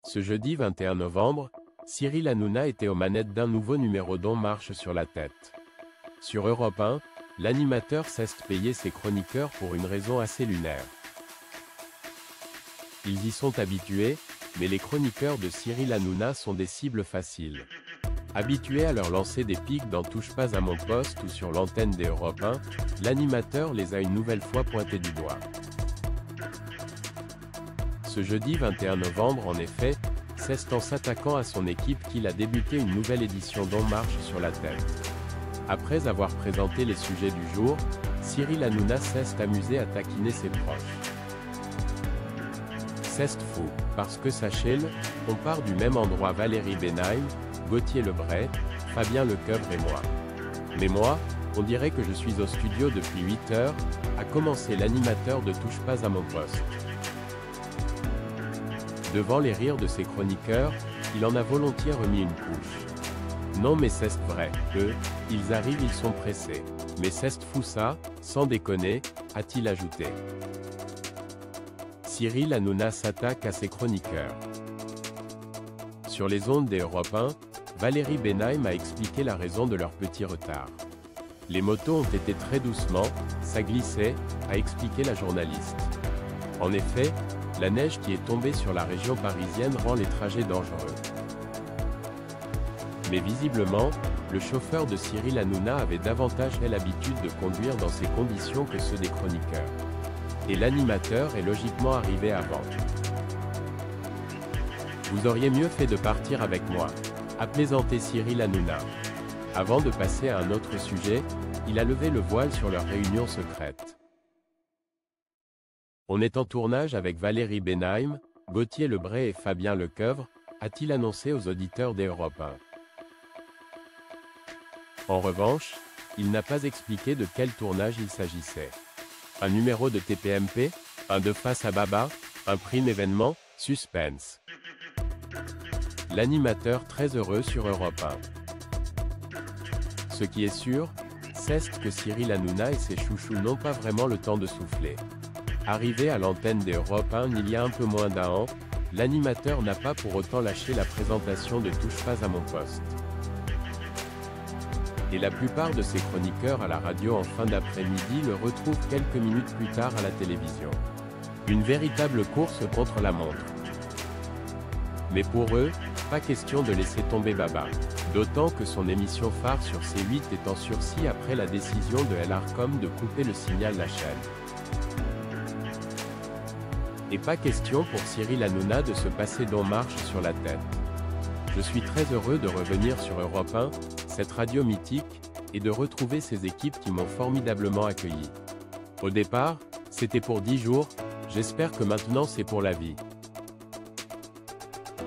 Ce jeudi 21 novembre, Cyril Hanouna était aux manettes d'un nouveau numéro d'On marche sur la tête. Sur Europe 1, l'animateur cesse de payer ses chroniqueurs pour une raison assez lunaire. Ils y sont habitués, mais les chroniqueurs de Cyril Hanouna sont des cibles faciles. Habitués à leur lancer des pics dans Touche pas à mon poste ou sur l'antenne des Europe 1, l'animateur les a une nouvelle fois pointés du doigt. Ce jeudi 21 novembre en effet, c'est en s'attaquant à son équipe qu'il a débuté une nouvelle édition d'On marche sur la tête. Après avoir présenté les sujets du jour, Cyril Hanouna s'est amusé à taquiner ses proches. C'est fou, parce que sachez-le, on part du même endroit Valérie Benheim, Gauthier Lebray, Fabien Lecoeuvre et moi. Mais moi, on dirait que je suis au studio depuis 8 heures, a commencé l'animateur de Touche pas à mon poste. Devant les rires de ses chroniqueurs, il en a volontiers remis une couche. Non mais c'est vrai, eux, ils arrivent ils sont pressés. Mais c'est fou ça, sans déconner, a-t-il ajouté. Cyril Hanouna s'attaque à ses chroniqueurs. Sur les ondes des Europe 1, Valérie Benheim a expliqué la raison de leur petit retard. Les motos ont été très doucement, ça glissait, a expliqué la journaliste. En effet, la neige qui est tombée sur la région parisienne rend les trajets dangereux. Mais visiblement, le chauffeur de Cyril Hanouna avait davantage l'habitude de conduire dans ces conditions que ceux des chroniqueurs. Et l'animateur est logiquement arrivé avant. Vous auriez mieux fait de partir avec moi, a plaisanté Cyril Hanouna. Avant de passer à un autre sujet, il a levé le voile sur leur réunion secrète. On est en tournage avec Valérie Benheim, Gauthier Lebray et Fabien Lecoeuvre, a-t-il annoncé aux auditeurs des Europe 1. En revanche, il n'a pas expliqué de quel tournage il s'agissait. Un numéro de TPMP, un de Face à Baba, un prime événement, suspense. L'animateur très heureux sur Europe 1. Ce qui est sûr, c'est que Cyril Hanouna et ses chouchous n'ont pas vraiment le temps de souffler. Arrivé à l'antenne des Europe 1 il y a un peu moins d'un an, l'animateur n'a pas pour autant lâché la présentation de Touche pas à mon poste. Et la plupart de ses chroniqueurs à la radio en fin d'après-midi le retrouvent quelques minutes plus tard à la télévision. Une véritable course contre la montre. Mais pour eux, pas question de laisser tomber Baba. D'autant que son émission phare sur C8 est en sursis après la décision de l'Arcom de couper le signal la chaîne. Et pas question pour Cyril Hanouna de se passer d'On marche sur la tête. Je suis très heureux de revenir sur Europe 1, cette radio mythique, et de retrouver ces équipes qui m'ont formidablement accueilli. Au départ, c'était pour 10 jours, j'espère que maintenant c'est pour la vie.